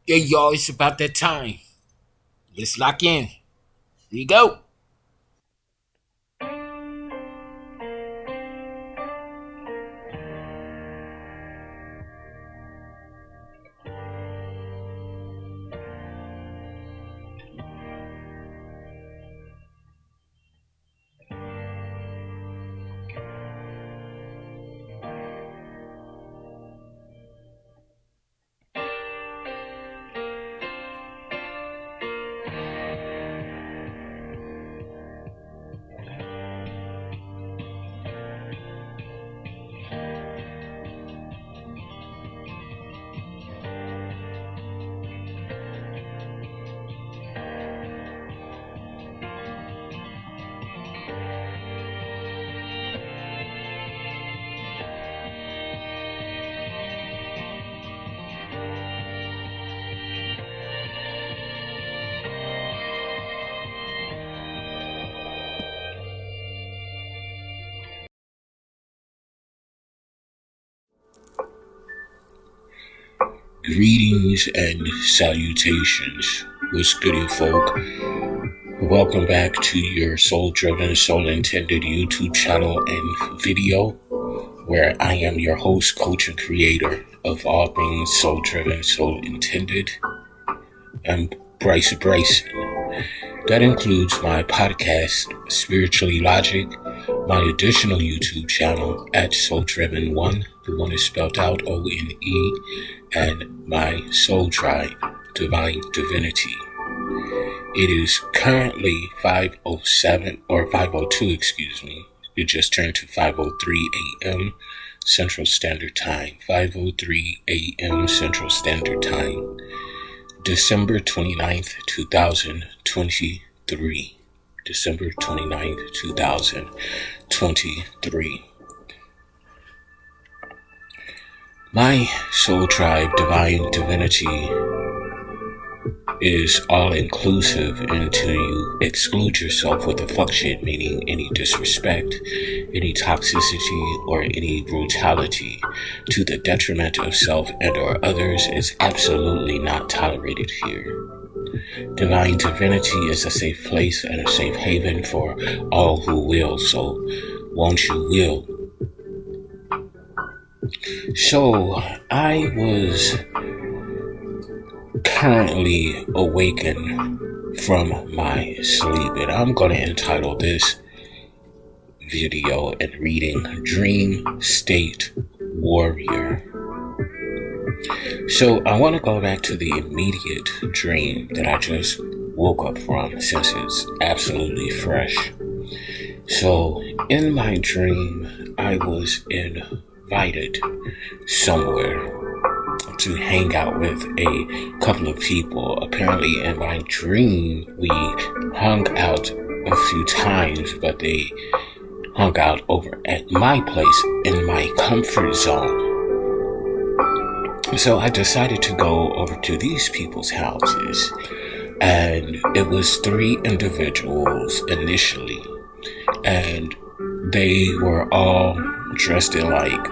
Yeah, y'all, it's about that time. Let's lock in. Here you go. Greetings and salutations. What's good, you folk? Welcome back to your soul-driven, soul-intended YouTube channel and video, where I am your host, coach, and creator of all things soul-driven, soul-intended. I'm Bryce. That includes my podcast, Spiritually Logic, my additional YouTube channel at Soul Driven One, the one is spelled out ONE, and my Soul Tribe, Divine Divinity. It is currently 5:07 or 5:02, excuse me. It just turned to 5:03 a.m. Central Standard Time. 5:03 a.m. Central Standard Time. December 29th, 2023. December 29th, 2023. My soul tribe, Divine Divinity, is all-inclusive until you exclude yourself with a fuck shit, meaning any disrespect, any toxicity, or any brutality to the detriment of self and or others is absolutely not tolerated here. Divine Divinity is a safe place and a safe haven for all who will, so won't you will. So, I was currently awakened from my sleep, and I'm going to entitle this video and reading Dream State Warrior. So I want to go back to the immediate dream that I just woke up from, since it's absolutely fresh. So in my dream, I was invited somewhere to hang out with a couple of people. Apparently in my dream, we hung out a few times, but they hung out over at my place in my comfort zone. So I decided to go over to these people's houses, and it was 3 individuals initially, and they were all dressed in like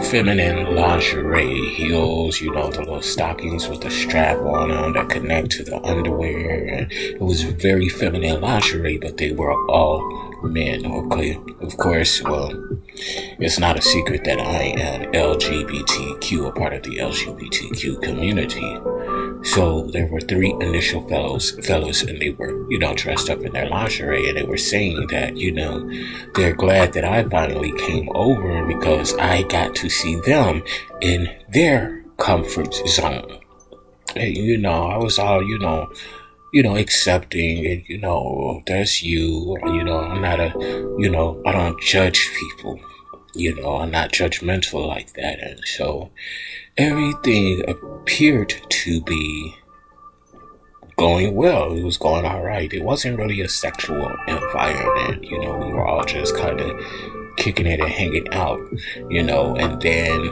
feminine lingerie, heels, the little stockings with the strap on them that connect to the underwear. And it was very feminine lingerie, but they were all men. Okay, of course, well, it's not a secret that I am LGBTQ, a part of the LGBTQ community. So there were 3 initial fellows, and they were, dressed up in their lingerie, and they were saying that, they're glad that I finally came over because I got to see them in their comfort zone. And, I was all, accepting, and, that's you, I'm not I don't judge people, I'm not judgmental like that. And so everything appeared to be going well. It was going all right. It wasn't really a sexual environment. We were all just kind of kicking it and hanging out, and then,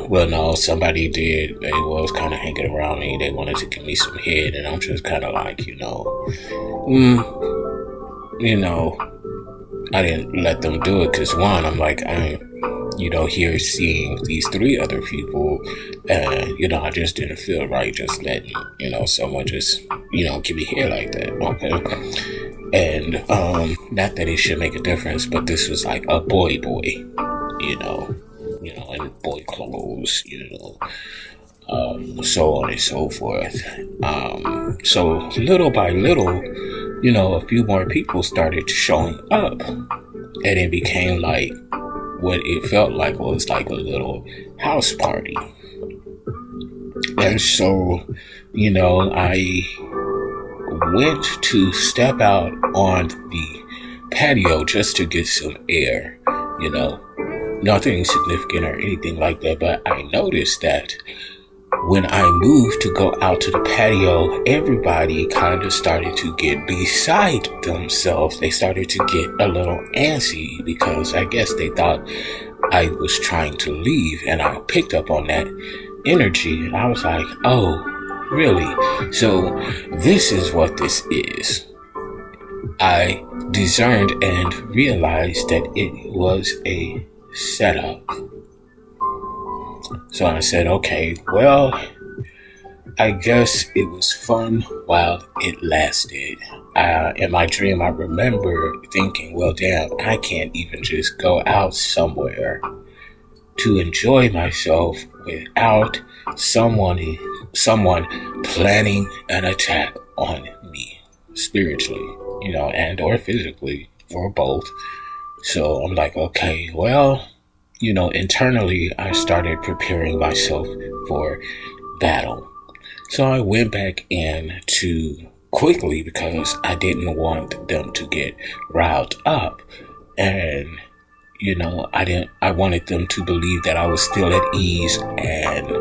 well, no, somebody did. They was kind of hanging around me. They wanted to give me some head, and I'm just kind of like, I didn't let them do it because, one, I'm like, here seeing these three other people, and, I just didn't feel right just letting, someone just, give me hair like that. Okay. And, not that it should make a difference, but this was like a boy, in boy clothes, so on and so forth. So little by little, a few more people started showing up, and it became like what it felt like was like a little house party. And so, I went to step out on the patio just to get some air, nothing significant or anything like that. But I noticed that when I moved to go out to the patio, everybody kind of started to get beside themselves. They started to get a little antsy because I guess they thought I was trying to leave, and I picked up on that energy, and I was like, oh, really? So this is what this is. I discerned and realized that it was a setup. So I said, okay, well, I guess it was fun while it lasted. In my dream, I remember thinking, well, damn, I can't even just go out somewhere to enjoy myself without someone planning an attack on me spiritually, and or physically, or both. So I'm like, okay, well, internally I started preparing myself for battle. So I went back in quickly because I didn't want them to get riled up, and I wanted them to believe that I was still at ease and,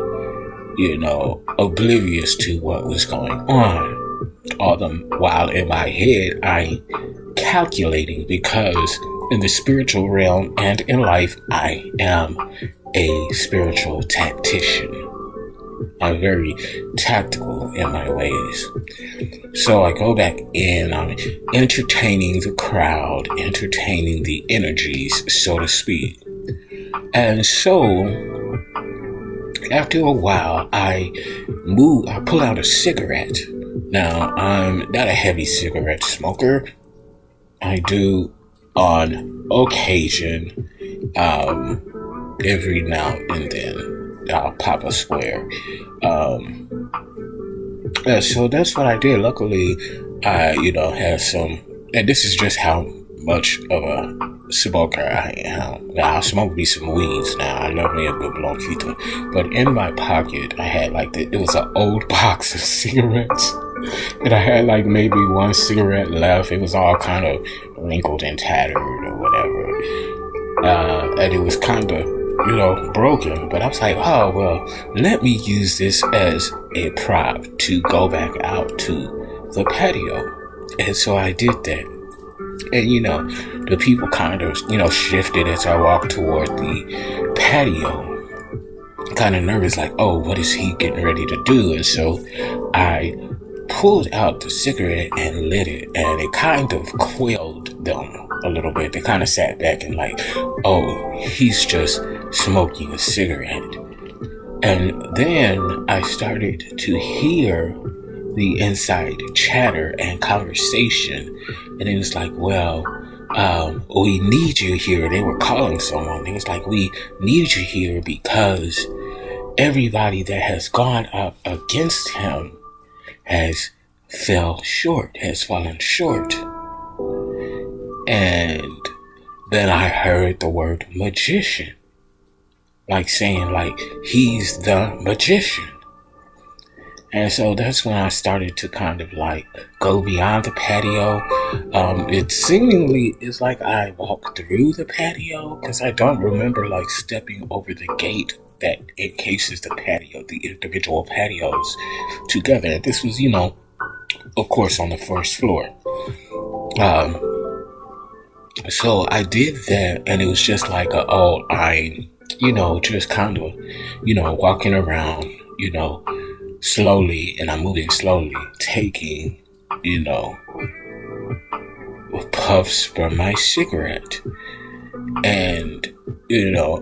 oblivious to what was going on. All the while in my head, I calculating, because in the spiritual realm and in life, I am a spiritual tactician. I'm very tactical in my ways. So I go back in, I'm entertaining the crowd, entertaining the energies, so to speak. And so, after a while, I pull out a cigarette. Now, I'm not a heavy cigarette smoker. I do on occasion, every now and then, I'll pop a square. So that's what I did. Luckily, I, had some, and this is just how much of a smoker I am. Now, I smoke me some weeds now. I love me a good blanquito. But in my pocket, I had it was an old box of cigarettes. And I had maybe one cigarette left. It was all kind of wrinkled and tattered or whatever. And it was kind of, broken. But I was like, oh, well, let me use this as a prop to go back out to the patio. And so I did that. And, the people kind of, shifted as I walked toward the patio. Kind of nervous, like, oh, what is he getting ready to do? And so I pulled out the cigarette and lit it, and it kind of quelled them a little bit. They kind of sat back and like, oh, he's just smoking a cigarette. And then I started to hear the inside chatter and conversation, and it was like, well, we need you here. They were calling someone. It was like, we need you here because everybody that has gone up against him has fallen short. And then I heard the word magician, saying he's the magician. And so that's when I started to kind of go beyond the patio. It seemingly is like I walked through the patio, because I don't remember stepping over the gate that encases the patio, the individual patios together. And this was, of course, on the first floor. So I did that, and it was just I'm, just kind of, walking around, slowly, and I'm moving slowly, taking, puffs from my cigarette. And,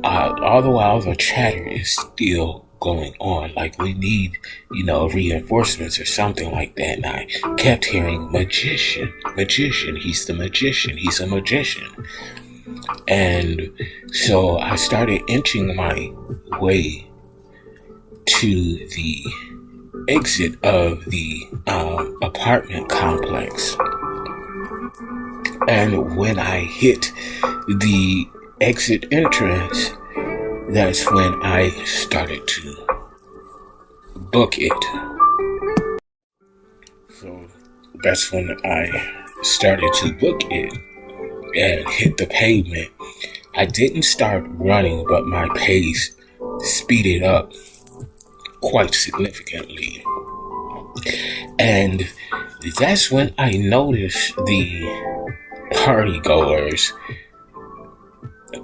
all the while the chatter is still going on. Like, we need, reinforcements or something like that. And I kept hearing magician, he's the magician, he's a magician. And so I started inching my way to the exit of the apartment complex. And when I hit the exit entrance, that's when I started to book it. So that's when I started to book it and hit the pavement. I didn't start running, but my pace speeded up quite significantly. And that's when I noticed the party goers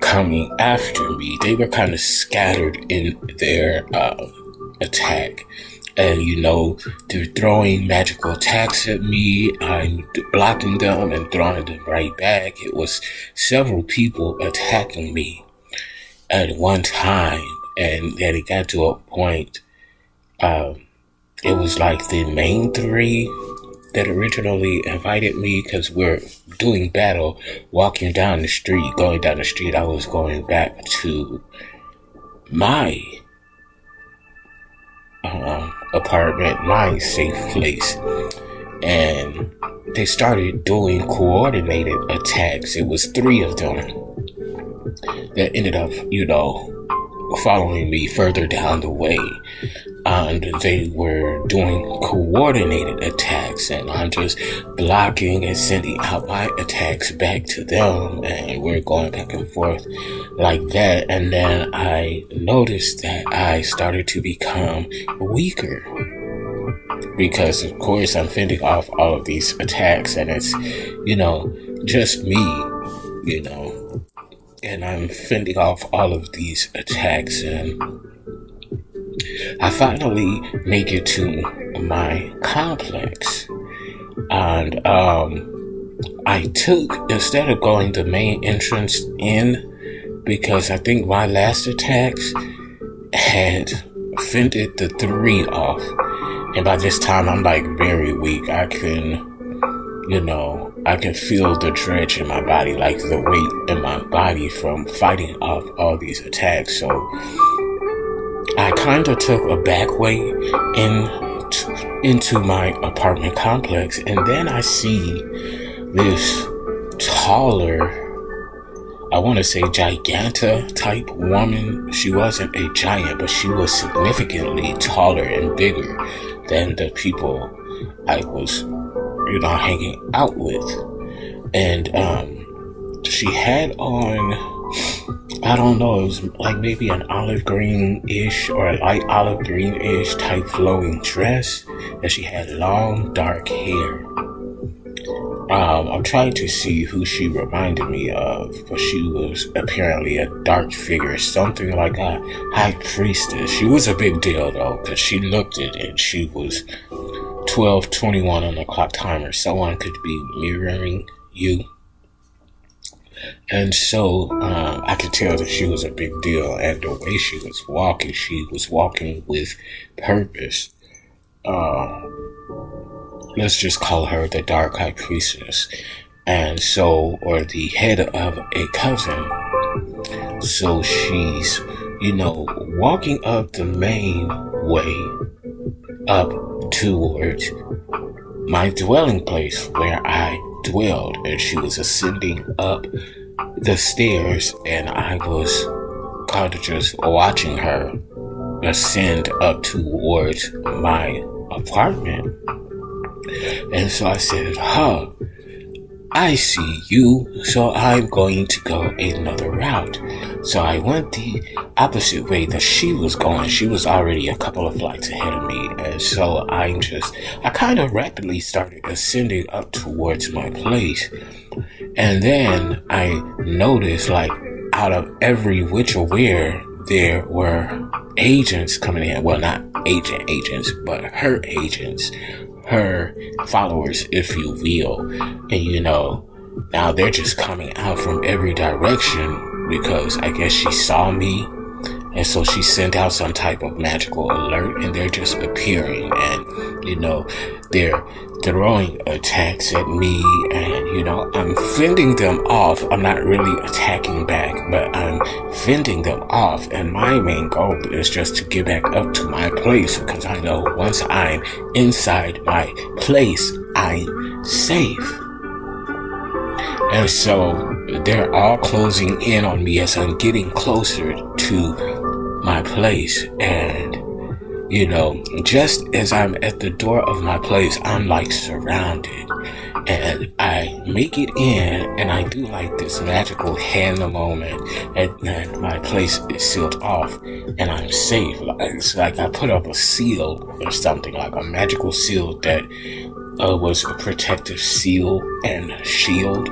coming after me. They were kind of scattered in their attack. And, they're throwing magical attacks at me. I'm blocking them and throwing them right back. It was several people attacking me at one time. And then it got to a point, it was like the main three that originally invited me, because we're doing battle, going down the street. I was going back to my apartment, my safe place, and they started doing coordinated attacks. It was 3 of them that ended up, following me further down the way. And they were doing coordinated attacks, and I'm just blocking and sending out my attacks back to them, and we're going back and forth like that. And then I noticed that I started to become weaker, because of course I'm fending off all of these attacks, and it's, just me, and I'm fending off all of these attacks. And I finally make it to my complex, and I took, instead of going the main entrance in, because I think my last attacks had fended the 3 off, and by this time I'm like very weak. I can feel the dredge in my body, like the weight in my body from fighting off all these attacks. So I kind of took a back way into my apartment complex, and then I see this taller, I want to say giganta type woman. She wasn't a giant, but she was significantly taller and bigger than the people I was, hanging out with. And she had on, I don't know, it was like maybe an olive green-ish or a light olive green-ish type flowing dress, and she had long dark hair. I'm trying to see who she reminded me of, but she was apparently a dark figure, something like a high priestess. She was a big deal though, because she looked it, and she was 12:21 on the clock timer. Someone could be mirroring you. And so I could tell that she was a big deal, and the way she was walking with purpose. Let's just call her the Dark High Priestess, and so, or the head of a coven. So she's, walking up the main way up towards my dwelling place where I dwelled, and she was ascending up the stairs, and I was kind of just watching her ascend up towards my apartment. And so I said, I see you, so I'm going to go another route. So I went the opposite way that she was going. She was already a couple of flights ahead of me. And so I kind of rapidly started ascending up towards my place. And then I noticed, like, out of every which or where, there were agents coming in. Well, not agents, but her agents. Her followers, if you will. And now they're just coming out from every direction, because I guess she saw me, and so she sent out some type of magical alert, and they're just appearing, and they're throwing attacks at me, and I'm fending them off. I'm not really attacking back, but I'm fending them off, and my main goal is just to get back up to my place, because I know once I'm inside my place, I'm safe. And so they're all closing in on me as I'm getting closer to my place. And, just as I'm at the door of my place, I'm like surrounded. And I make it in, and I do like this magical hand moment, and my place is sealed off, and I'm safe. It's like I put up a seal or something, like a magical seal that was a protective seal and shield.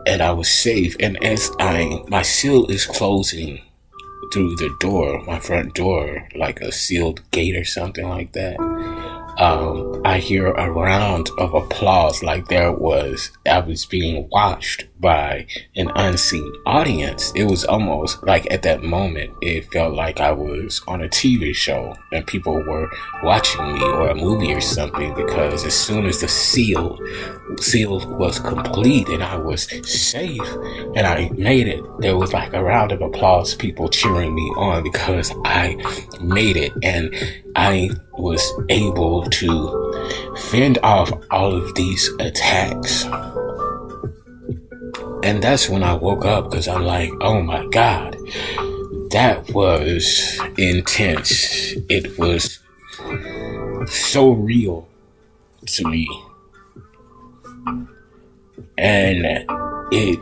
And I was safe. And as my seal is closing through the door, my front door, like a sealed gate or something like that, I hear a round of applause, like I was being watched by an unseen audience. It was almost like at that moment, it felt like I was on a TV show and people were watching me, or a movie or something, because as soon as the seal was complete and I was safe and I made it, there was like a round of applause, people cheering me on because I made it, and I was able to fend off all of these attacks. And that's when I woke up, because I'm like, oh my God, that was intense. It was so real to me. And it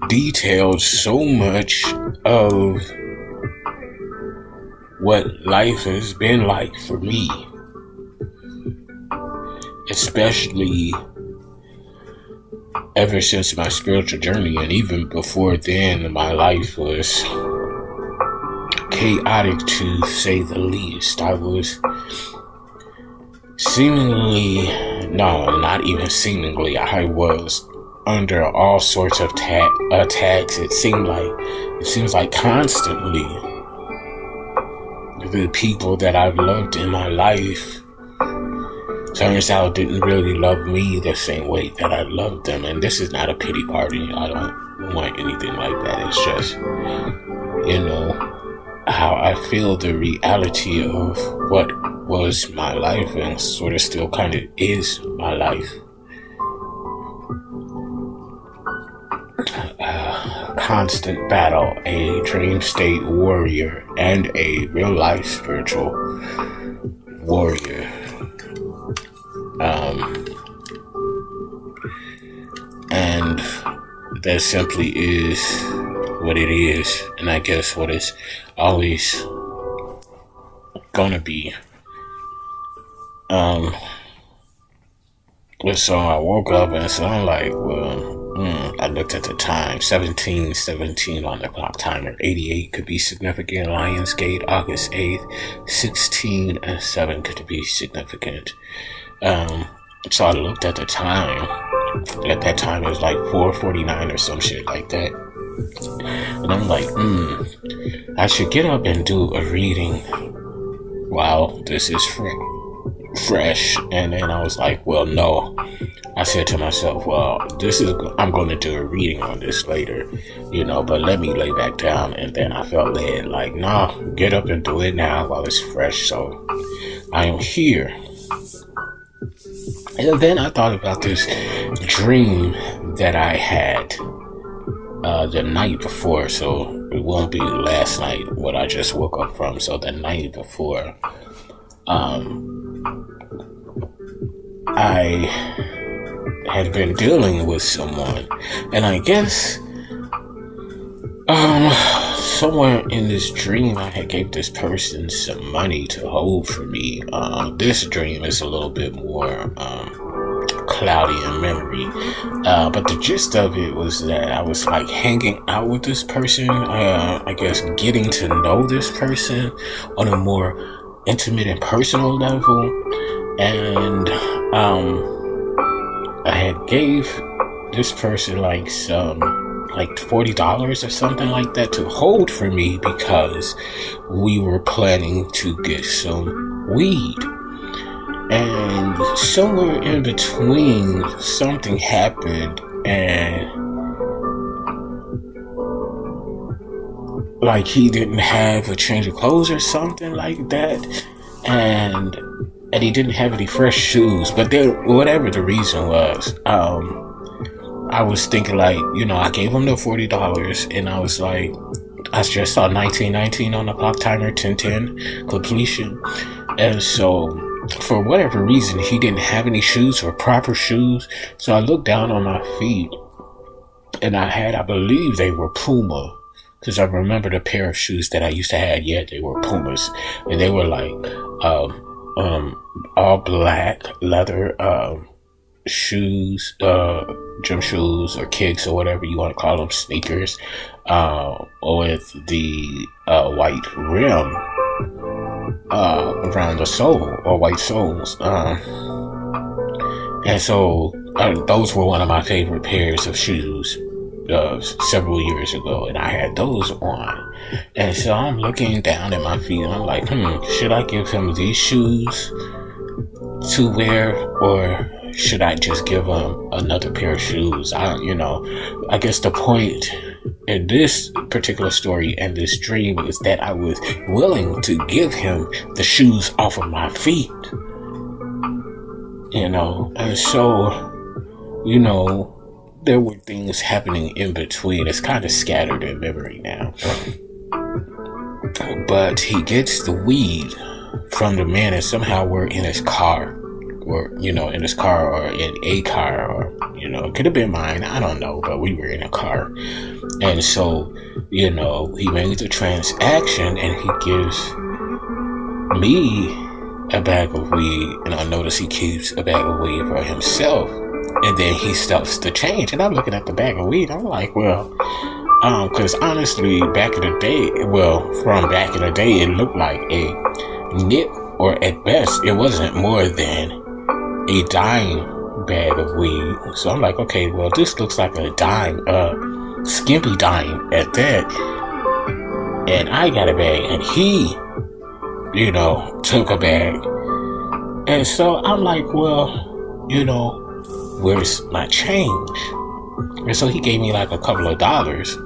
detailed so much of what life has been like for me, especially ever since my spiritual journey. And even before then, my life was chaotic, to say the least. I was I was under all sorts of attacks. It seems like constantly. The people that I've loved in my life, turns out, didn't really love me the same way that I loved them. And this is not a pity party. I don't want anything like that. It's just, how I feel the reality of what was my life and sort of still kind of is my life. Constant battle, a dream state warrior, and a real life spiritual warrior. And that simply is what it is, and I guess what it's always gonna be. So I woke up, and so I'm like, I looked at the time, 17:17 on the clock timer. 88 could be significant. Lionsgate, August 8th. 16:07 could be significant. So I looked at the time. At that time, it was like 4:49 or some shit like that. And I'm like, I should get up and do a reading while this is fresh. And then I was like, well, no. I said to myself, well, I'm going to do a reading on this later, but let me lay back down. And then I felt led, like, nah, get up and do it now while it's fresh. So I am here. And then I thought about this dream that I had the night before. So it won't be last night what I just woke up from. So the night before, I had been dealing with someone, and I guess somewhere in this dream I had gave this person some money to hold for me. This dream is a little bit more cloudy in memory, but the gist of it was that I was like hanging out with this person, I guess getting to know this person on a more intimate and personal level, and I had gave this person like $40 or something like that to hold for me because we were planning to get some weed. And somewhere in between, something happened, and like he didn't have a change of clothes or something like that, and he didn't have any fresh shoes. But then, whatever the reason was, I was thinking like, I gave him the $40, and I was like, I just saw 1919 on the clock timer, 1010 completion, and so for whatever reason he didn't have any shoes or proper shoes. So I looked down on my feet, and I believe they were Puma, because I remember the pair of shoes that I used to have. Yeah, they were Pumas, and they were like all black leather shoes, gym shoes or kicks or whatever you want to call them, sneakers, with the white rim around the sole, or white soles, and so those were one of my favorite pairs of shoes several years ago, and I had those on. And so I'm looking down at my feet, and I'm like, should I give him these shoes to wear, or should I just give him another pair of shoes? I guess the point in this particular story and this dream is that I was willing to give him the shoes off of my feet, and so, there were things happening in between. It's kind of scattered in memory now. But he gets the weed from the man, and somehow we're in his car, or, in his car, or in a car, or, it could have been mine, I don't know, but we were in a car. And so, he made the transaction, and he gives me a bag of weed, and I notice he keeps a bag of weed for himself, and then he stuffs the change. And I'm looking at the bag of weed, I'm like, well, because honestly, from back in the day, it looked like a nip, or at best, it wasn't more than a dime bag of weed. So I'm like, okay, well, this looks like a dime, skimpy dime at that. And I got a bag, and he, took a bag. And so I'm like, well, where's my change? And so he gave me like a couple of dollars,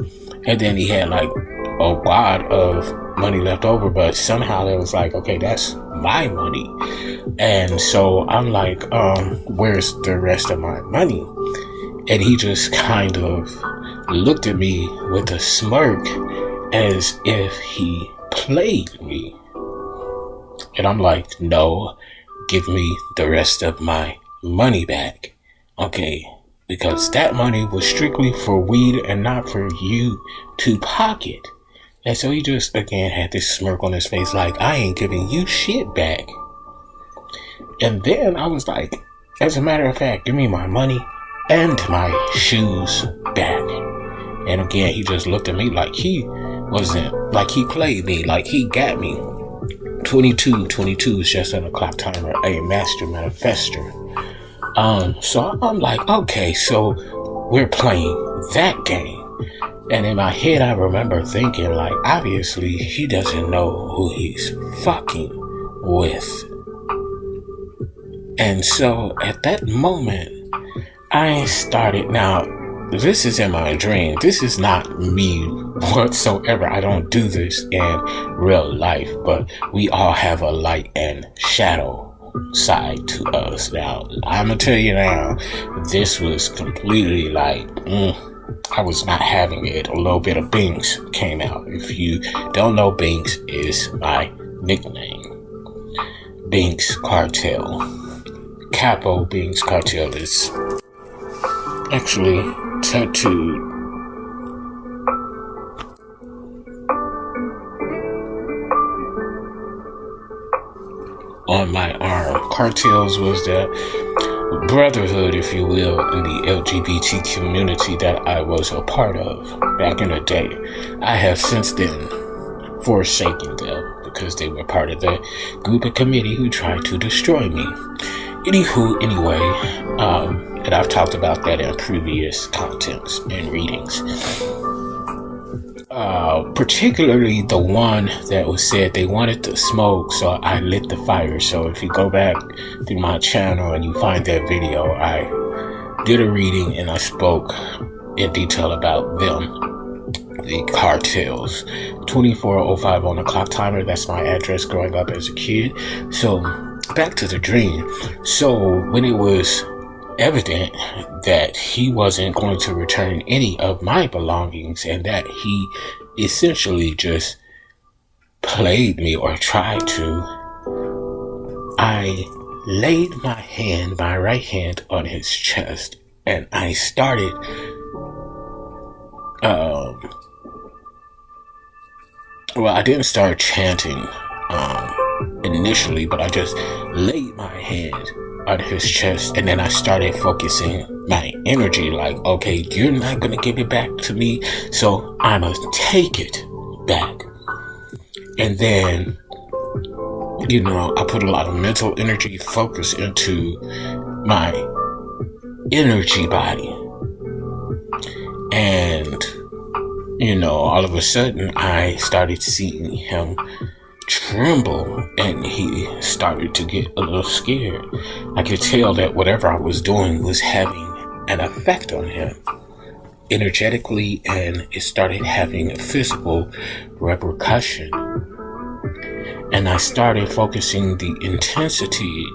and then he had like a wad of money left over, but somehow it was like, okay, that's my money. And so I'm like, where's the rest of my money? And he just kind of looked at me with a smirk, as if he played me. And I'm like, no, give me the rest of my money back. Okay, because that money was strictly for weed and not for you to pocket. And so he just, again, had this smirk on his face like, I ain't giving you shit back. And then I was like, as a matter of fact, give me my money and my shoes back. And again, he just looked at me like he played me, like he got me. 22 is just on a clock timer, a master manifester. So I'm like, okay, so we're playing that game. And in my head, I remember thinking, like, obviously he doesn't know who he's fucking with. And so at that moment, I started, now, this is in my dream. This is not me whatsoever. I don't do this in real life, but we all have a light and shadow side to us. Now, I'm gonna tell you now, this was completely like, I was not having it. A little bit of Binks came out. If you don't know, Binks is my nickname. Binks Cartel. Capo Binks Cartel is actually tattooed on my arm. Cartels was the brotherhood, if you will, in the LGBT community that I was a part of back in the day. I have since then forsaken them because they were part of the group of committee who tried to destroy me. Anyway, And I've talked about that in previous contents and readings. Particularly the one that was said they wanted to smoke, so I lit the fire. So if you go back through my channel and you find that video, I did a reading and I spoke in detail about them, the cartels. 2405 on the clock timer. That's my address growing up as a kid. So back to the dream. So when it was evident that he wasn't going to return any of my belongings and that he essentially just played me or tried to, I laid my right hand on his chest and I started I didn't start chanting initially, but I just laid my hand on his chest and then I started focusing my energy like, okay, you're not gonna give it back to me, so I'm gonna take it back. And then, I put a lot of mental energy focus into my energy body. And, all of a sudden I started seeing him tremble and he started to get a little scared. I could tell that whatever I was doing was having an effect on him energetically, and it started having a physical repercussion. And I started focusing the intensity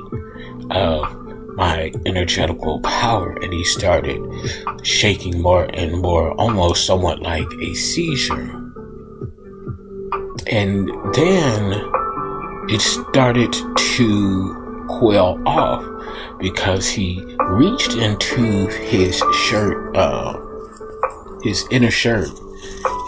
of my energetical power, and he started shaking more and more, almost somewhat like a seizure. And then it started to quell off because he reached into his shirt, his inner shirt,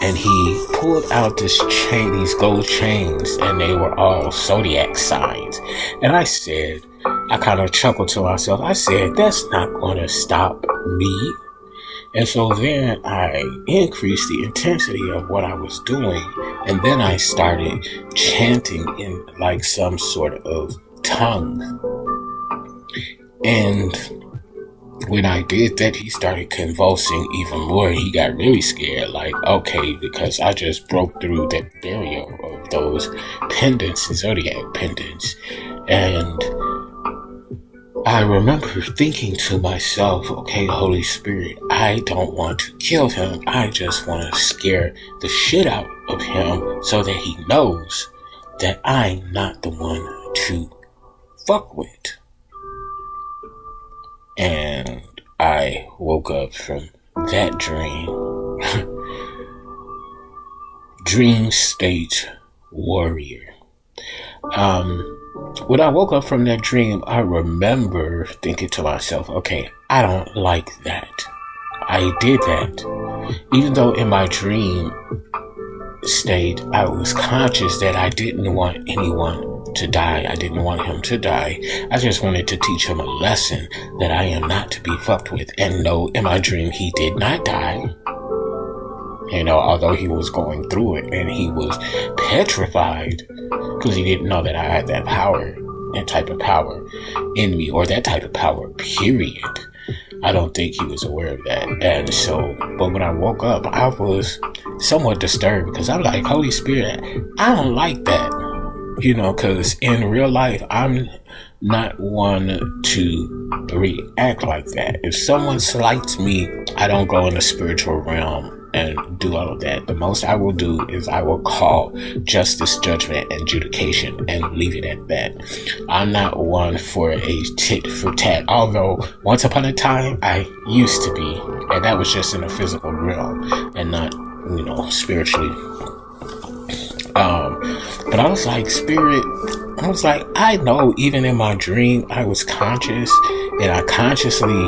and he pulled out these gold chains, and they were all zodiac signs. And I kind of chuckled to myself. I said, that's not going to stop me. And so then I increased the intensity of what I was doing, and then I started chanting in like some sort of tongue. And when I did that, he started convulsing even more. He got really scared, like, okay, because I just broke through that barrier of those pendants, zodiac pendants. And I remember thinking to myself, okay, Holy Spirit, I don't want to kill him. I just want to scare the shit out of him so that he knows that I'm not the one to fuck with. And I woke up from that dream. Dream state warrior. When I woke up from that dream, I remember thinking to myself, okay, I don't like that. I did that. Even though in my dream state, I was conscious that I didn't want anyone to die. I didn't want him to die. I just wanted to teach him a lesson that I am not to be fucked with. And no, in my dream, he did not die. Although he was going through it and he was petrified because he didn't know that I had that power, that type of power in me, or that type of power, period. I don't think he was aware of that. And so, but when I woke up, I was somewhat disturbed because I'm like, Holy Spirit, I don't like that. Because in real life, I'm not one to react like that. If someone slights me, I don't go in the spiritual realm and do all of that. The most I will do is I will call justice, judgment, and adjudication and leave it at that. I'm not one for a tit for tat, although once upon a time I used to be, and that was just in the physical realm and not, spiritually. But I was like, Spirit, I know even in my dream I was conscious, and I consciously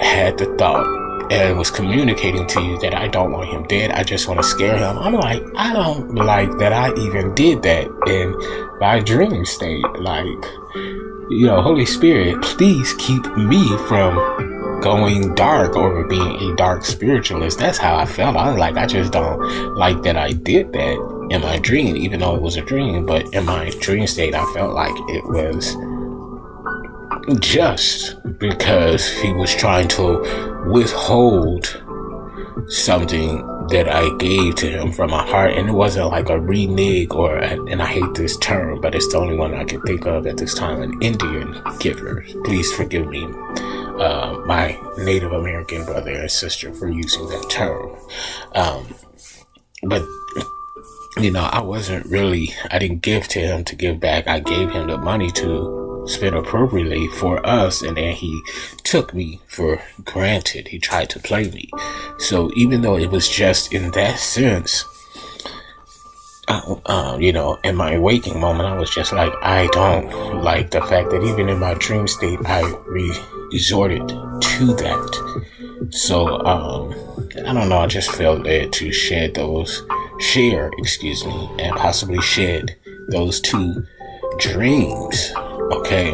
had the thought and was communicating to you that I don't want him dead. I just want to scare him. I'm like, I don't like that I even did that in my dream state. Like, Holy Spirit, please keep me from going dark or being a dark spiritualist. That's how I felt. I was like, I just don't like that I did that in my dream, even though it was a dream. But in my dream state, I felt like it was just because he was trying to withhold something that I gave to him from my heart. And it wasn't like a renege and I hate this term, but it's the only one I can think of at this time, an Indian giver. Please forgive me, my Native American brother and sister, for using that term. But I didn't give to him to give back. I gave him the money to spend appropriately for us, and then he took me for granted. He tried to play me. So even though it was just in that sense, in my waking moment, I was just like, I don't like the fact that even in my dream state, I resorted to that. So, I don't know, I just felt led to share, and possibly shed those two dreams. Okay.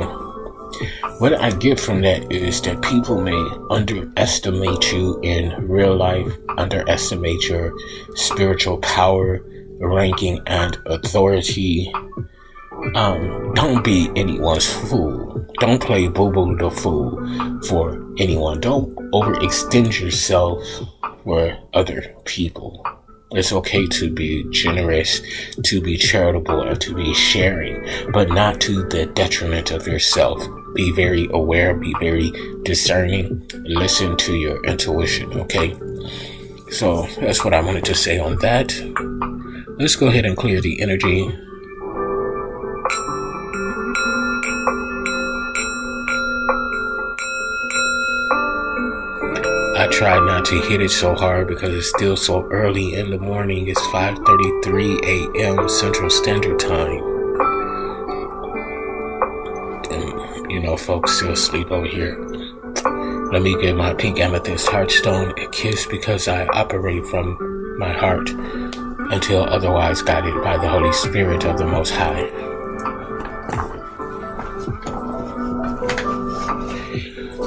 What I get from that is that people may underestimate you in real life, underestimate your spiritual power, ranking, and authority. Don't be anyone's fool. Don't play boo-boo the fool for anyone. Don't overextend yourself for other people. It's okay to be generous, to be charitable, and to be sharing, but not to the detriment of yourself. Be very aware, be very discerning, listen to your intuition, okay? So that's what I wanted to say on that. Let's go ahead and clear the energy. I try not to hit it so hard because it's still so early in the morning. It's 5:33 a.m. Central Standard Time. And, folks still sleep over here. Let me give my pink amethyst heartstone a kiss because I operate from my heart until otherwise guided by the Holy Spirit of the Most High.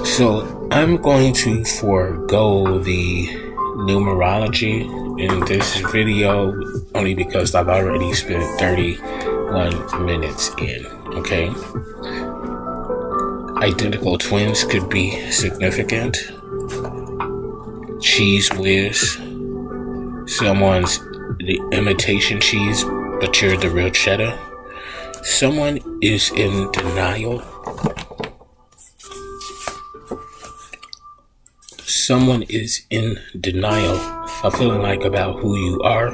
So I'm going to forego the numerology in this video only because I've already spent 31 minutes in, okay? Identical twins could be significant. Cheese whiz. Someone's the imitation cheese, but you're the real cheddar. Someone is in denial. Someone is in denial of feeling like about who you are.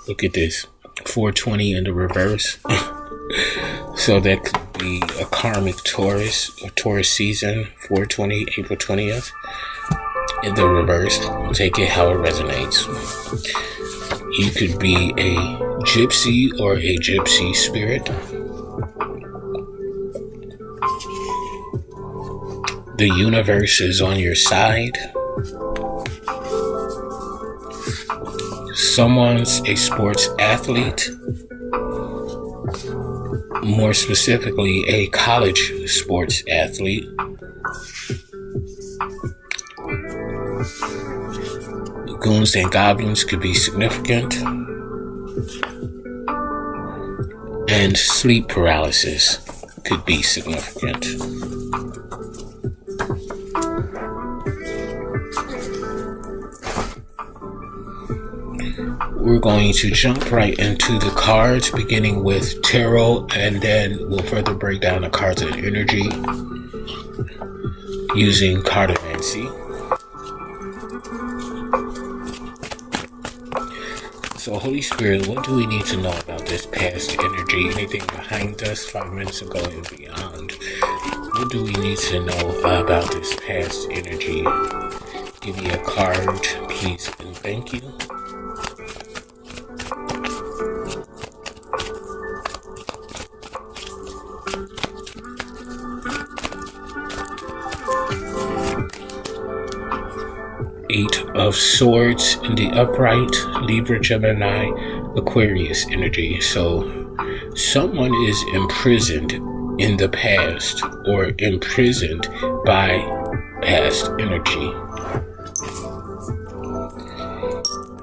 Look at this. 420 in the reverse. So that could be a karmic Taurus, or Taurus season, 420, April 20th. In the reverse. Take it how it resonates. You could be a gypsy or a gypsy spirit. The universe is on your side. Someone's a sports athlete. More specifically, a college sports athlete. Goons and goblins could be significant. And sleep paralysis could be significant. We're going to jump right into the cards, beginning with tarot, and then we'll further break down the cards of energy using cartomancy. So, Holy Spirit, what do we need to know about this past energy? Anything behind us 5 minutes ago and beyond? What do we need to know about this past energy? Give me a card, please, and thank you. Eight of Swords in the upright, Libra, Gemini, Aquarius energy. So someone is imprisoned in the past or imprisoned by past energy.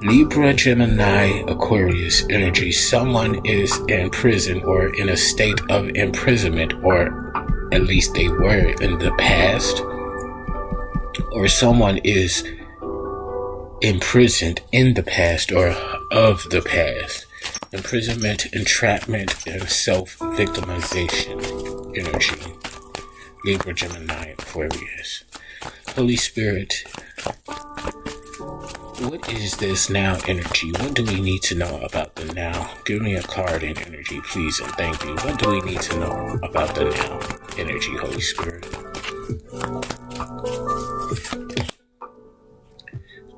Libra, Gemini, Aquarius energy. Someone is in prison or in a state of imprisonment, or at least they were in the past. Or someone is imprisoned in the past or of the past. Imprisonment, entrapment, and self-victimization energy. Libra, Gemini, Aquarius. Holy Spirit, what is this now energy? What do we need to know about the now? Give me a card in energy, please, and thank you. What do we need to know about the now energy, Holy Spirit?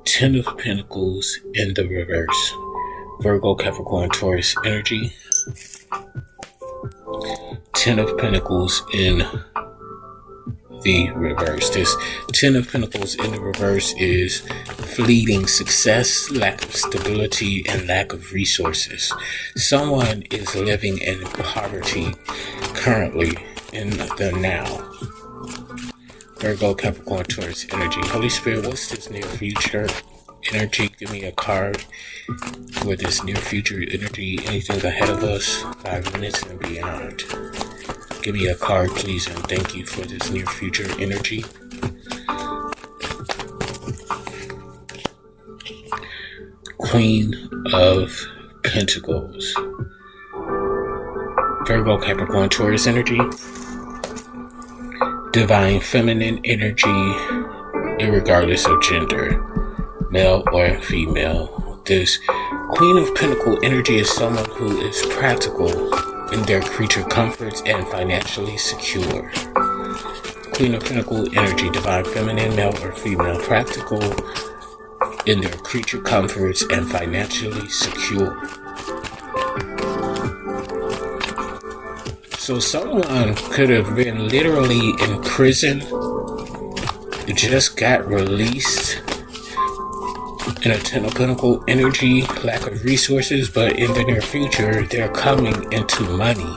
Ten of Pentacles in the reverse. Virgo, Capricorn, Taurus energy. Ten of Pentacles in the reverse. This Ten of Pentacles in the reverse is fleeting success, lack of stability, and lack of resources. Someone is living in poverty currently in the now. Virgo, Capricorn, Taurus energy. Holy Spirit, what's this near future energy? Give me a card for this near future energy. Anything ahead of us, 5 minutes and beyond. Give me a card, please, and thank you for this near future energy. Queen of Pentacles. Virgo, Capricorn, Taurus energy. Divine feminine energy, irregardless of gender, male or female. This Queen of Pentacle energy is someone who is practical in their creature comforts and financially secure. Queen of Pentacle energy, divine feminine, male or female, practical in their creature comforts and financially secure. So someone could have been literally in prison, just got released in a Ten of Pentacle energy, lack of resources, but in the near future, they're coming into money.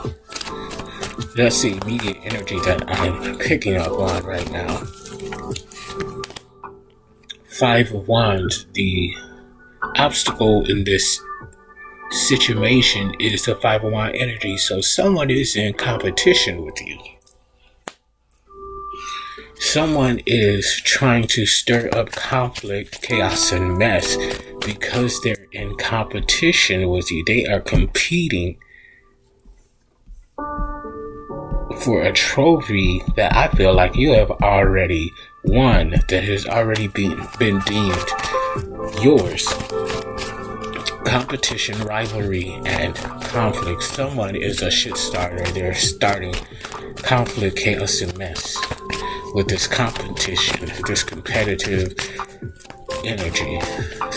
That's the immediate energy that I'm picking up on right now. Five of Wands, the obstacle in this situation is the Five of Wands energy. So someone is in competition with you. Someone is trying to stir up conflict, chaos, and mess because they're in competition with you. They are competing for a trophy that I feel like you have already won, that has already been deemed yours. Competition, rivalry, and conflict. Someone is a shit starter. They're starting conflict, chaos, and mess with this competition, this competitive energy.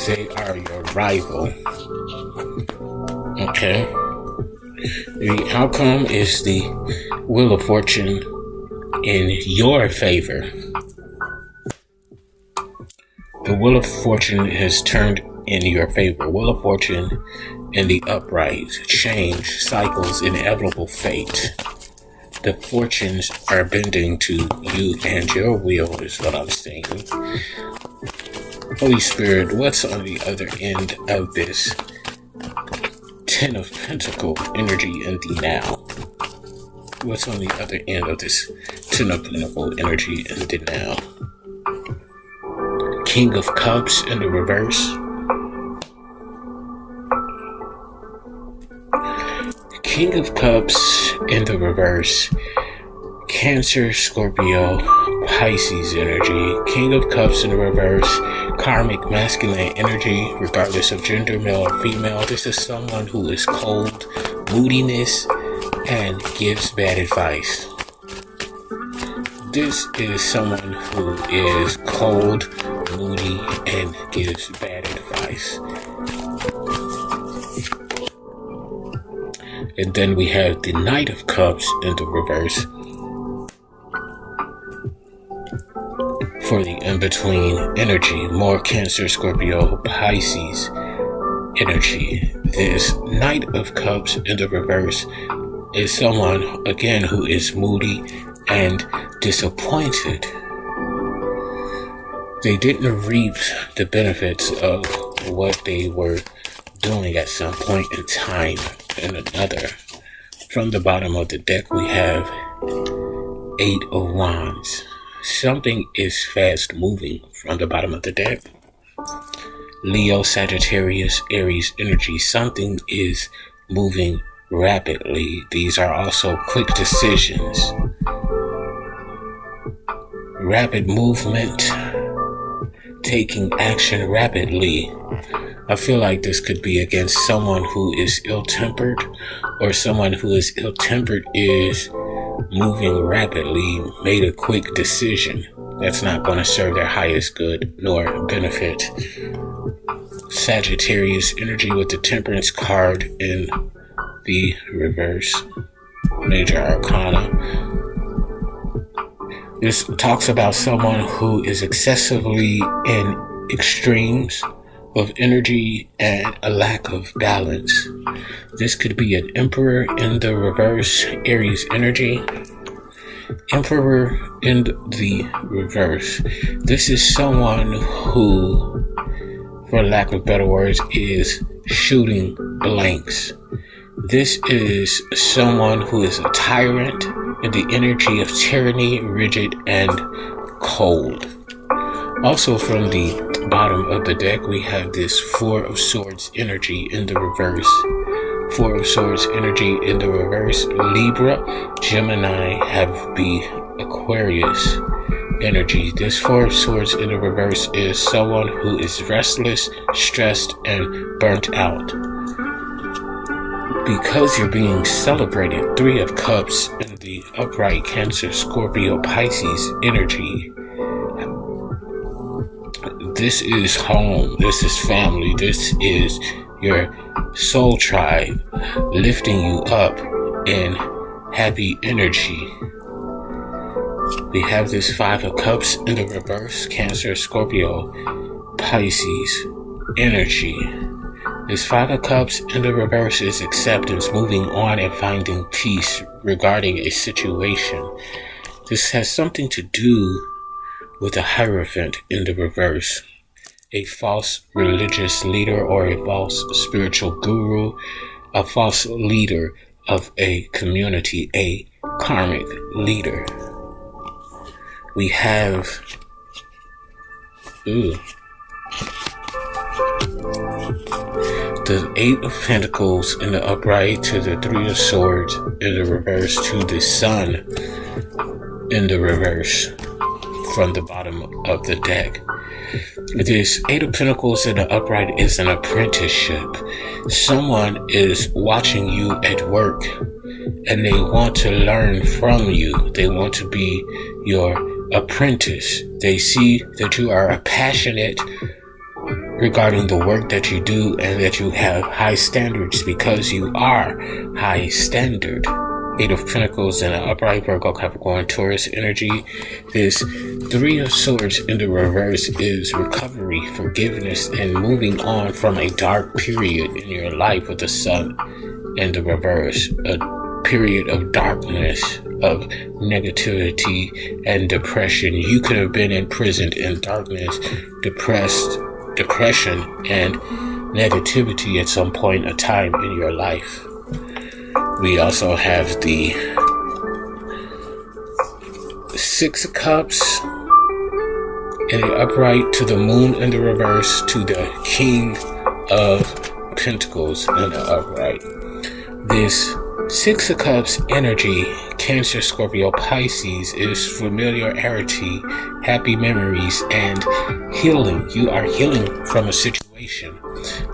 They are your rival. Okay. The outcome is the Wheel of Fortune in your favor. The Wheel of Fortune has turned in your favor. Wheel of Fortune in the upright. Change, cycles, inevitable fate. The fortunes are bending to you and your will is what I'm saying. Holy Spirit, what's on the other end of this Ten of Pentacle energy in the now? What's on the other end of this Ten of Pentacle energy in the now? King of Cups in the reverse. King of Cups in the reverse. Cancer, Scorpio, Pisces energy. King of Cups in the reverse. Karmic masculine energy, regardless of gender, male or female. This is someone who is cold, moodiness, and gives bad advice. This is someone who is cold, moody, and gives bad advice. And then we have the Knight of Cups in the reverse for the in-between energy. More Cancer, Scorpio, Pisces energy. This Knight of Cups in the reverse is someone, again, who is moody and disappointed. They didn't reap the benefits of what they were doing at some point in time and another. From the bottom of the deck, we have 8 of Wands. Something is fast moving from the bottom of the deck. Leo, Sagittarius, Aries energy. Something is moving rapidly. These are also quick decisions. Rapid movement. Taking action rapidly. I feel like this could be against someone who is ill-tempered, or someone who is ill-tempered is moving rapidly, made a quick decision that's not going to serve their highest good nor benefit. Sagittarius energy with the Temperance card in the reverse. Major Arcana. This talks about someone who is excessively in extremes of energy and a lack of balance. This could be an Emperor in the reverse, Aries energy. Emperor in the reverse. This is someone who, for lack of better words, is shooting blanks. This is someone who is a tyrant in the energy of tyranny, rigid, and cold. Also from the bottom of the deck, we have this 4 of Swords energy in the reverse. 4 of Swords energy in the reverse. Libra, Gemini, have the Aquarius energy. This 4 of Swords in the reverse is someone who is restless, stressed, and burnt out. Because you're being celebrated, 3 of Cups in the upright, Cancer, Scorpio, Pisces energy. This is home, this is family, this is your soul tribe lifting you up in happy energy. We have this 5 of Cups in the reverse, Cancer, Scorpio, Pisces energy. This 5 of Cups in the reverse is acceptance, moving on and finding peace regarding a situation. This has something to do with a Hierophant in the reverse. A false religious leader or a false spiritual guru, a false leader of a community, a karmic leader. We have the 8 of Pentacles in the upright to the 3 of Swords in the reverse to the Sun in the reverse from the bottom of the deck. This 8 of Pentacles in the upright is an apprenticeship. Someone is watching you at work and they want to learn from you. They want to be your apprentice. They see that you are passionate regarding the work that you do and that you have high standards because you are high standard. 8 of Pentacles in an upright, Virgo, Capricorn, Taurus energy. This 3 of Swords in the reverse is recovery, forgiveness, and moving on from a dark period in your life with the Sun in the reverse. A period of darkness, of negativity and depression. You could have been imprisoned in darkness, depression, and negativity at some point in time in your life. We also have the 6 of Cups in the upright to the Moon in the reverse to the King of Pentacles in the upright. This 6 of Cups energy, Cancer, Scorpio, Pisces, is familiarity, happy memories, and healing. You are healing from a situation.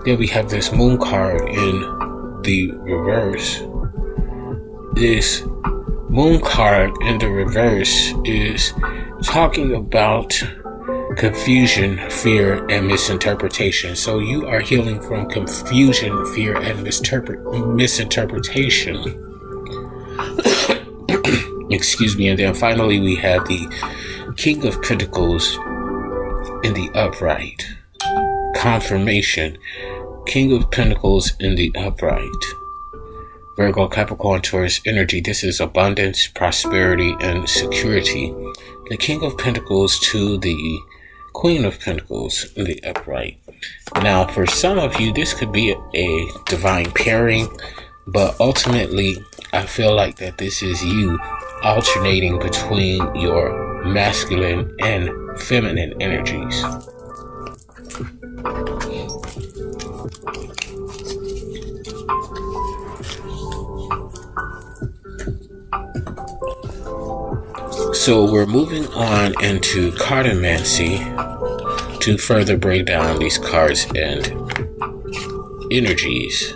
Then we have this Moon card in the reverse. This Moon card in the reverse is talking about confusion, fear, and misinterpretation. So you are healing from confusion, fear, and misinterpretation. Excuse me. And then finally we have the King of Pentacles in the upright. Confirmation. King of Pentacles in the upright. Virgo, Capricorn, Taurus energy. This is abundance, prosperity, and security. The King of Pentacles to the Queen of Pentacles in the upright. Now, for some of you, this could be a divine pairing, but ultimately, I feel like that this is you alternating between your masculine and feminine energies. So we're moving on into cartomancy to further break down these cards and energies.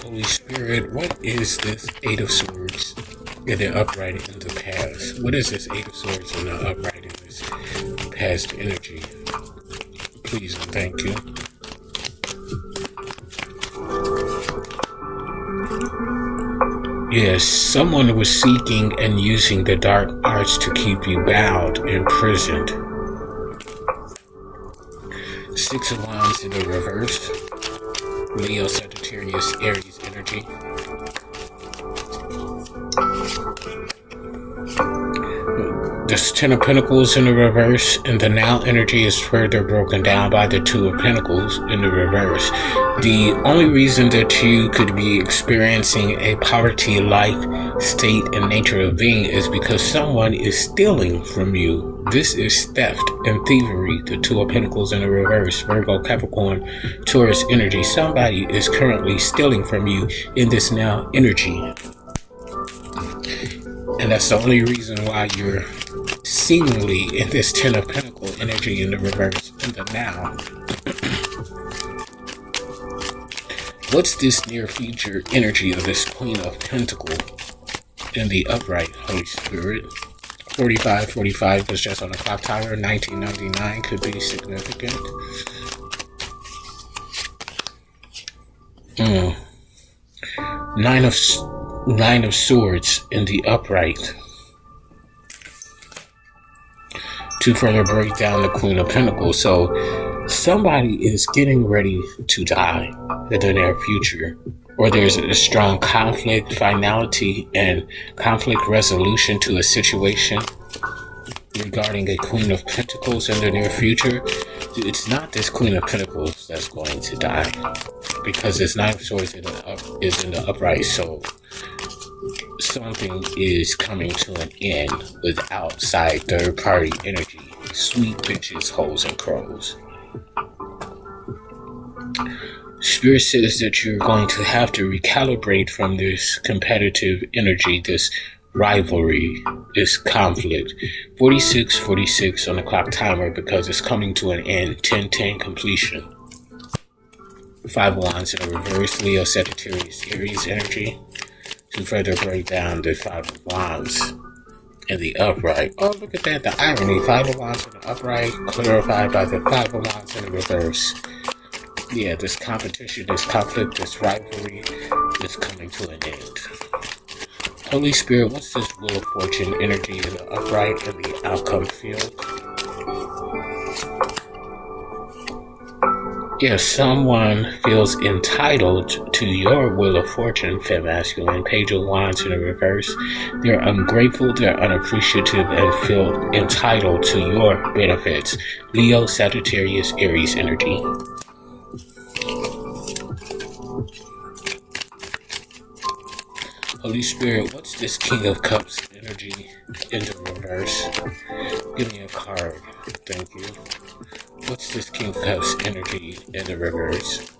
Holy Spirit, what is this Eight of Swords in the upright in the past? What is this Eight of Swords in the upright in this past energy? Please and thank you. Yes, someone was seeking and using the dark arts to keep you bound, imprisoned. Six of Wands in the reverse. Leo, Sagittarius, Aries energy. This Ten of Pentacles in the reverse, and the now energy is further broken down by the Two of Pentacles in the reverse. The only reason that you could be experiencing a poverty-like state and nature of being is because someone is stealing from you. This is theft and thievery, the Two of Pentacles in the reverse, Virgo, Capricorn, Taurus energy. Somebody is currently stealing from you in this now energy. And that's the only reason why you're seemingly in this Ten of Pentacles energy in the reverse in the now. What's this near future energy of this Queen of Pentacles in the upright, Holy Spirit? 45 was just on the clock tower. 1999 could be significant. Nine of Swords in the upright. To further break down the Queen of Pentacles. So somebody is getting ready to die in the near future. Or there's a strong conflict, finality, and conflict resolution to a situation regarding a Queen of Pentacles in the near future. It's not this Queen of Pentacles that's going to die, because this Nine of Swords is in the upright. So something is coming to an end with outside third-party energy. Sweet bitches, hoes, and crows. Spirit says that you're going to have to recalibrate from this competitive energy, this rivalry, this conflict. 46 on the clock timer, because it's coming to an end. 10-10 completion. Five of Wands in the reverse, Leo, Sagittarius, Aries energy. To further break down the Five of Wands in the upright. Oh, look at that, the irony. Five of Wands in the upright, clarified by the Five of Wands in the reverse. Yeah, this competition, this conflict, this rivalry is coming to an end. Holy Spirit, what's this Wheel of Fortune energy in the upright in the outcome field? Yeah, someone feels entitled to your Wheel of Fortune, Fem Masculine, Page of Wands in the reverse. They're ungrateful, they're unappreciative, and feel entitled to your benefits. Leo, Sagittarius, Aries energy. Holy Spirit, what's this King of Cups energy in the reverse? Give me a card. Thank you. What's this King of Cups energy in the reverse?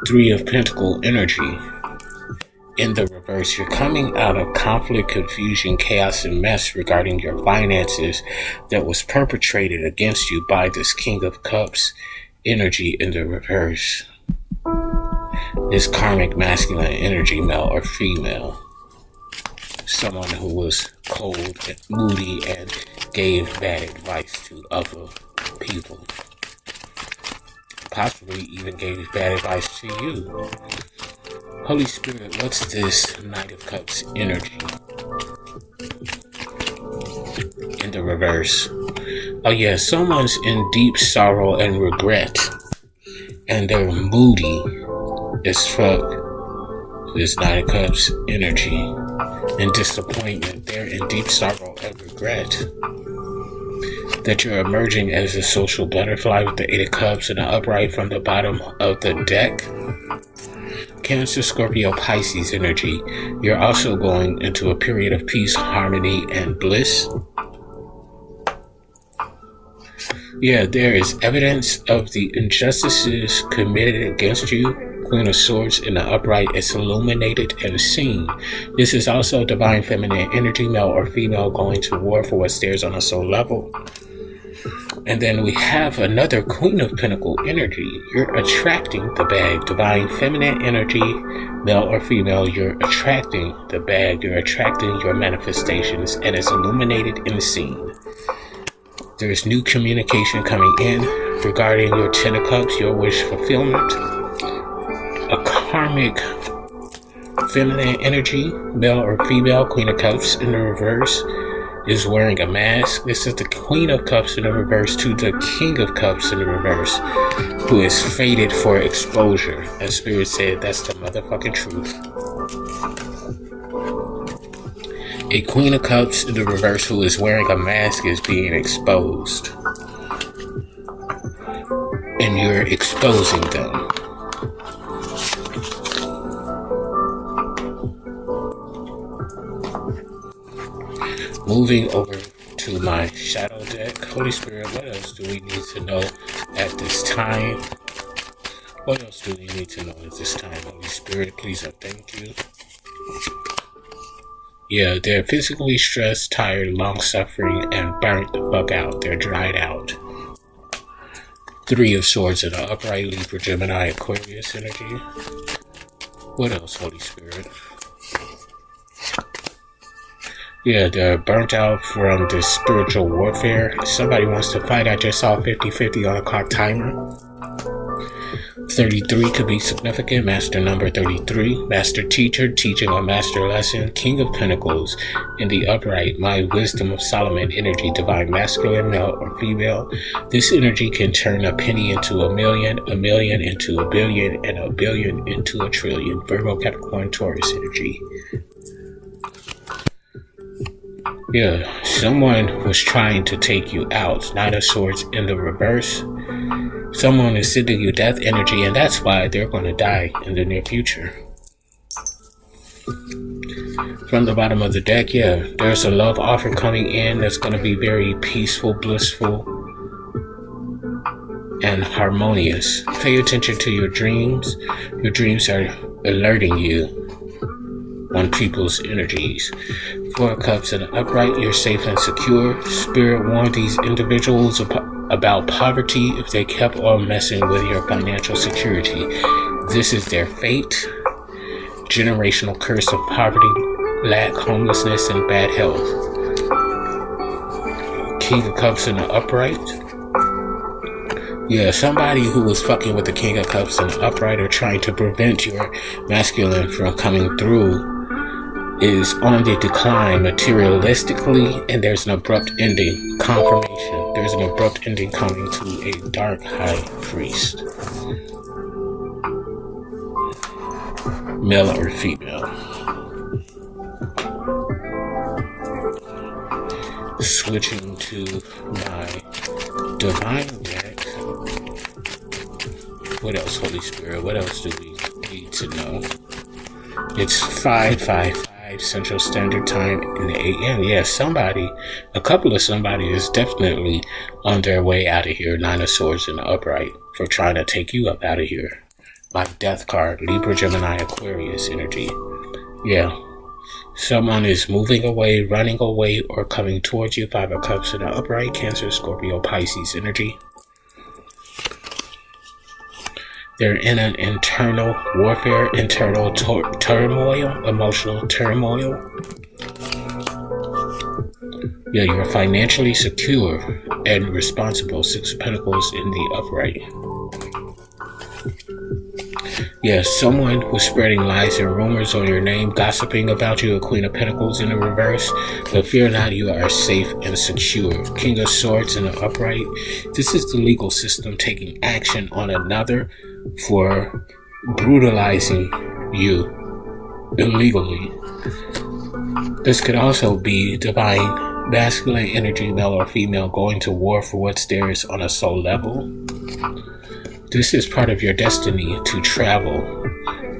Three of Pentacles energy in the reverse. You're coming out of conflict, confusion, chaos, and mess regarding your finances that was perpetrated against you by this King of Cups energy in the reverse. This karmic masculine energy, male or female. Someone who was cold and moody and gave bad advice to other people. Possibly even gave bad advice to you. Holy Spirit, what's this Knight of Cups energy in the reverse? Oh yeah, someone's in deep sorrow and regret, and they're moody as fuck. This Knight of Cups energy and disappointment. They're in deep sorrow and regret that you're emerging as a social butterfly with the Eight of Cups and the upright from the bottom of the deck. Cancer, Scorpio, Pisces energy. You're also going into a period of peace, harmony, and bliss. Yeah, there is evidence of the injustices committed against you. Queen of Swords in the upright is illuminated and seen. This is also divine feminine energy, male or female, going to war for what stares on a soul level. And then we have another Queen of Pentacle energy. You're attracting the bag. Divine feminine energy, male or female, you're attracting the bag. You're attracting your manifestations, and it's illuminated and seen. There's new communication coming in regarding your Ten of Cups, your wish fulfillment. A karmic feminine energy, male or female, Queen of Cups in the reverse, is wearing a mask. This is the Queen of Cups in the reverse to the King of Cups in the reverse, who is fated for exposure. As Spirit said, that's the motherfucking truth. A Queen of Cups in the reverse who is wearing a mask is being exposed. And you're exposing them. Moving over to my shadow deck. Holy Spirit, what else do we need to know at this time? What else do we need to know at this time? Holy Spirit, please and thank you. Yeah, they're physically stressed, tired, long-suffering, and burnt the fuck out. They're dried out. Three of Swords in the upright, Libra, Gemini, Aquarius energy. What else, Holy Spirit? Yeah, they're burnt out from this spiritual warfare. Somebody wants to fight. I just saw 50-50 on a clock timer. 33 could be significant. Master number 33. Master teacher, teaching a master lesson. King of Pentacles in the upright. My wisdom of Solomon energy. Divine masculine, male or female. This energy can turn a penny into a million into a billion, and a billion into a trillion. Virgo, Capricorn, Taurus energy. Yeah, someone was trying to take you out. Knight of Swords in the reverse. Someone is sending you death energy, and that's why they're going to die in the near future. From the bottom of the deck, yeah, there's a love offer coming in that's going to be very peaceful, blissful, and harmonious. Pay attention to your dreams. Your dreams are alerting you on people's energies. Four of Cups in the upright, you're safe and secure. Spirit warned these individuals about poverty if they kept on messing with your financial security. This is their fate. Generational curse of poverty, lack, homelessness, and bad health. King of Cups in the upright. Yeah, somebody who was fucking with the King of Cups in the upright or trying to prevent your masculine from coming through is on the decline materialistically, and there's an abrupt ending. Confirmation. There's an abrupt ending coming to a dark high priest. Male or female. Switching to my divine deck. What else, Holy Spirit? What else do we need to know? It's 5:55 Central Standard Time in the AM. Yeah, a couple of somebody is definitely on their way out of here. Nine of Swords in the upright for trying to take you up out of here. My death card, Libra, Gemini, Aquarius energy. Yeah, someone is moving away, running away, or coming towards you. Five of Cups in the upright, Cancer, Scorpio, Pisces energy. They're in an internal warfare, internal turmoil, emotional turmoil. Yeah, you're financially secure and responsible. Six of Pentacles in the upright. Yeah, someone was spreading lies and rumors on your name, gossiping about you, a Queen of Pentacles in the reverse. But fear not, you are safe and secure. King of Swords in the upright. This is the legal system taking action on another for brutalizing you illegally. This could also be divine masculine energy, male or female, going to war for what's theirs on a soul level. This is part of your destiny to travel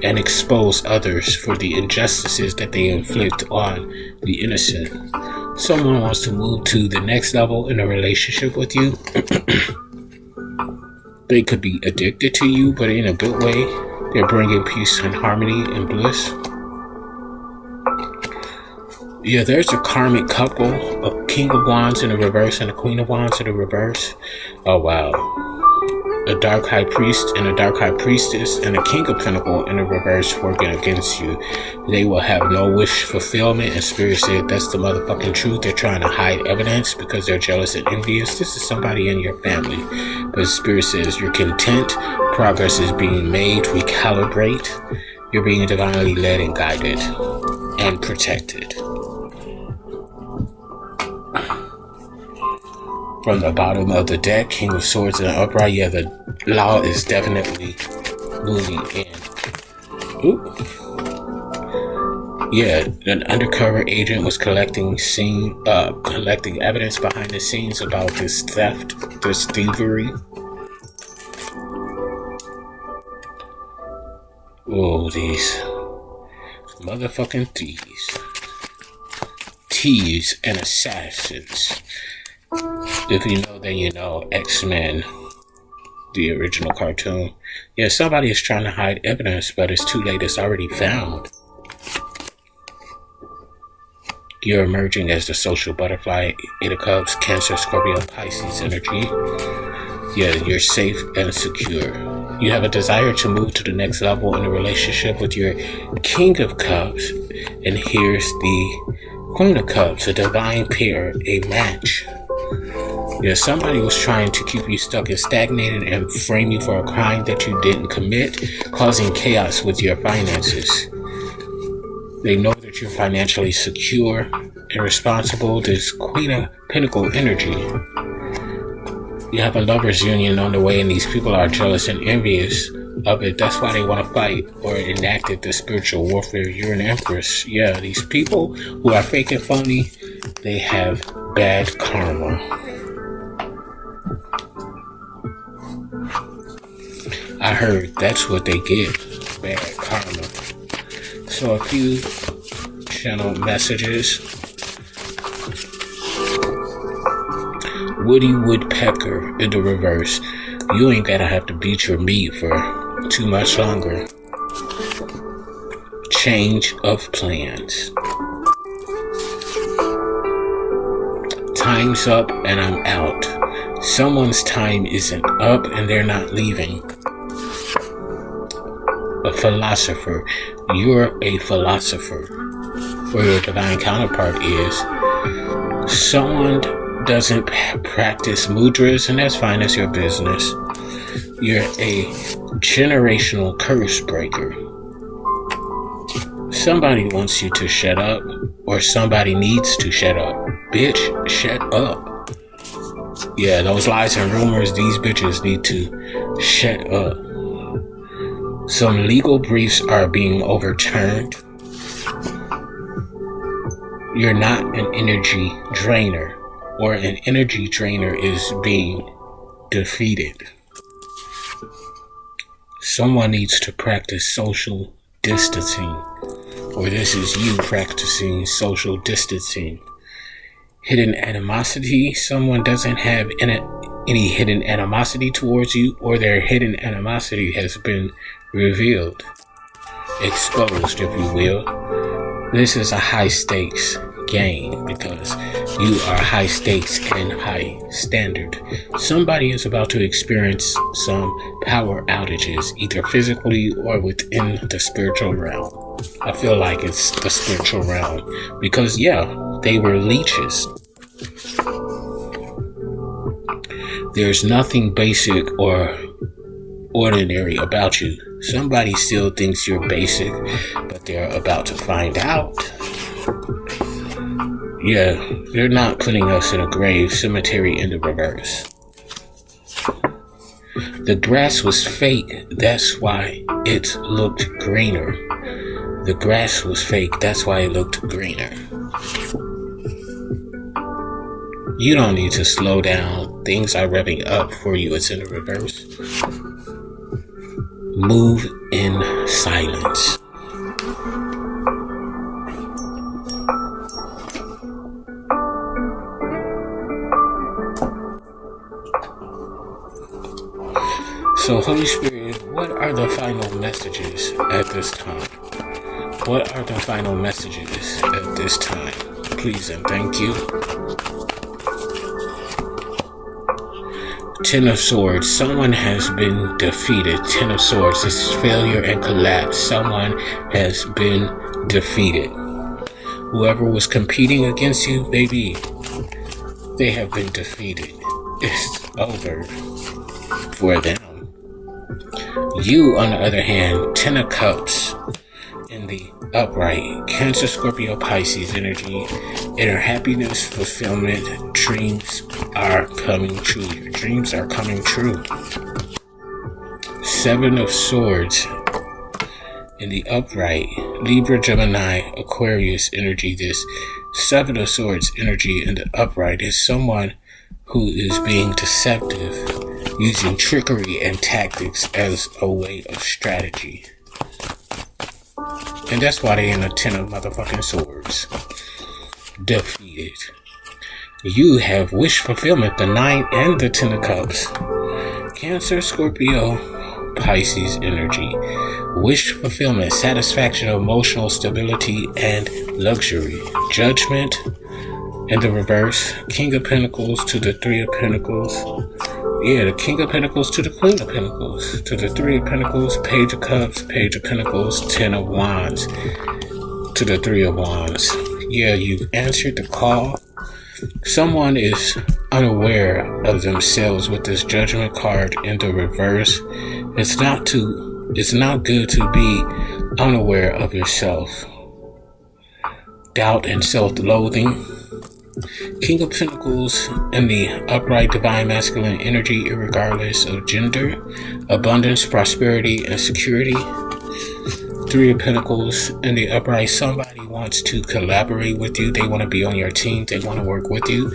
and expose others for the injustices that they inflict on the innocent. Someone wants to move to the next level in a relationship with you. They could be addicted to you, but in a good way. They're bringing peace and harmony and bliss. Yeah, there's a karmic couple, a King of Wands in the reverse and a Queen of Wands in the reverse. Oh, wow. A Dark High Priest and a Dark High Priestess and a King of Pentacles in the reverse working against you. They will have no wish fulfillment, and Spirit said that's the motherfucking truth. They're trying to hide evidence because they're jealous and envious. This is somebody in your family. But Spirit says you're content. Progress is being made. Recalibrate. You're being divinely led and guided and protected. From the bottom of the deck, King of Swords in the upright. Yeah, the law is definitely moving in. Ooh. Yeah, an undercover agent was collecting evidence behind the scenes about this theft, this thievery. Oh, these motherfucking thieves. Thieves and assassins. If you know, then you know. X-Men, the original cartoon. Yeah, somebody is trying to hide evidence, but it's too late. It's already found. You're emerging as the social butterfly. 8 of Cups, Cancer, Scorpio, Pisces energy. Yeah, you're safe and secure. You have a desire to move to the next level in a relationship with your King of Cups. And here's the Queen of Cups, a divine pair, a match. Yeah, somebody was trying to keep you stuck and stagnated and frame you for a crime that you didn't commit, causing chaos with your finances. They know that you're financially secure and responsible. This Queen of Pentacles energy. You have a lover's union on the way, and these people are jealous and envious of it. That's why they want to fight or enacted the spiritual warfare. You're an empress. Yeah, these people who are fake and phony, they have bad karma. I heard that's what they get, bad karma. So a few channel messages. Woody Woodpecker in the reverse. You ain't gotta have to beat your meat for too much longer. Change of plans. Time's up and I'm out. Someone's time isn't up and they're not leaving. A philosopher. You're a philosopher. Where your divine counterpart is. Someone doesn't practice mudras, and that's fine, that's your business. You're a generational curse breaker. Somebody wants you to shut up, or somebody needs to shut up. Bitch, shut up. Yeah, those lies and rumors, these bitches need to shut up. Some legal briefs are being overturned. You're not an energy drainer, or an energy drainer is being defeated. Someone needs to practice social distancing, or this is you practicing social distancing. Hidden animosity. Someone doesn't have any hidden animosity towards you, or their hidden animosity has been revealed, exposed, if you will. This is a high stakes game because you are high stakes and high standard. Somebody is about to experience some power outages, either physically or within the spiritual realm. I feel like it's the spiritual realm because, yeah, they were leeches. There's nothing basic or ordinary about you. Somebody still thinks you're basic, but they're about to find out. Yeah, they're not putting us in a grave, cemetery in the reverse. The grass was fake, that's why it looked greener. The grass was fake, that's why it looked greener. You don't need to slow down. Things are revving up for you. It's in the reverse. Move in silence. So, Holy Spirit, what are the final messages at this time? What are the final messages at this time? Please and thank you. Ten of Swords. Someone has been defeated. Ten of Swords. This is failure and collapse. Someone has been defeated. Whoever was competing against you, baby, they have been defeated. It's over for them. You, on the other hand, Ten of Cups in the upright. Cancer, Scorpio, Pisces energy. Inner happiness, fulfillment. Dreams are coming true. Your dreams are coming true. Seven of Swords in the upright. Libra, Gemini, Aquarius energy. This Seven of Swords energy in the upright is someone who is being deceptive, using trickery and tactics as a way of strategy. And that's why they in a Ten of motherfucking Swords. Defeated. You have wish fulfillment, the Nine and the Ten of Cups. Cancer, Scorpio, Pisces energy. Wish fulfillment, satisfaction, emotional stability, and luxury. Judgment in the reverse. King of Pentacles to the Three of Pentacles. Yeah, the King of Pentacles to the Queen of Pentacles. To the Three of Pentacles, Page of Cups, Page of Pentacles, Ten of Wands. To the Three of Wands. Yeah, you've answered the call. Someone is unaware of themselves with this Judgment card in the reverse. It's not good to be unaware of yourself. Doubt and self-loathing. King of Pentacles in the upright, divine masculine energy, irregardless of gender. Abundance, prosperity, and security. Three of Pentacles in the upright. Somebody wants to collaborate with you. They want to be on your team. They want to work with you.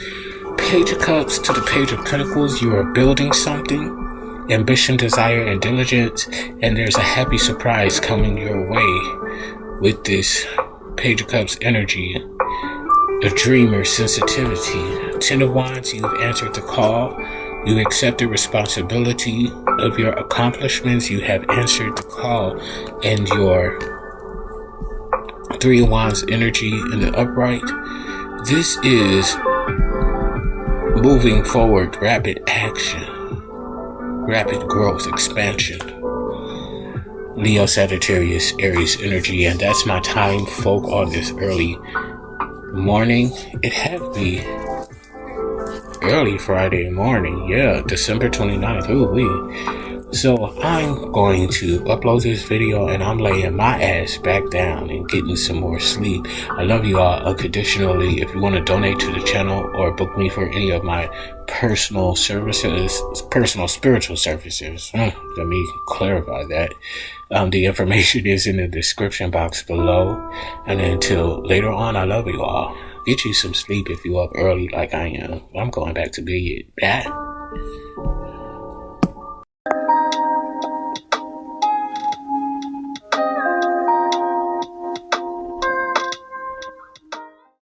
Page of Cups to the Page of Pentacles. You are building something. Ambition, desire, and diligence. And there's a happy surprise coming your way with this Page of Cups energy. A dreamer, sensitivity. Ten of Wands, you have answered the call. You accepted responsibility of your accomplishments. You have answered the call. And your Three of Wands energy in the upright. This is moving forward, rapid action, rapid growth, expansion. Leo, Sagittarius, Aries energy. And that's my time, folk, on this early morning. It had to be early Friday morning. Yeah, December 29th. Ooh-wee. So I'm going to upload this video and I'm laying my ass back down and getting some more sleep. I love you all unconditionally. If you want to donate to the channel or book me for any of my personal services, personal spiritual services, let me clarify that. The information is in the description box below. And until later on, I love you all. Get you some sleep if you're up early like I am. I'm going back to bed. Bye.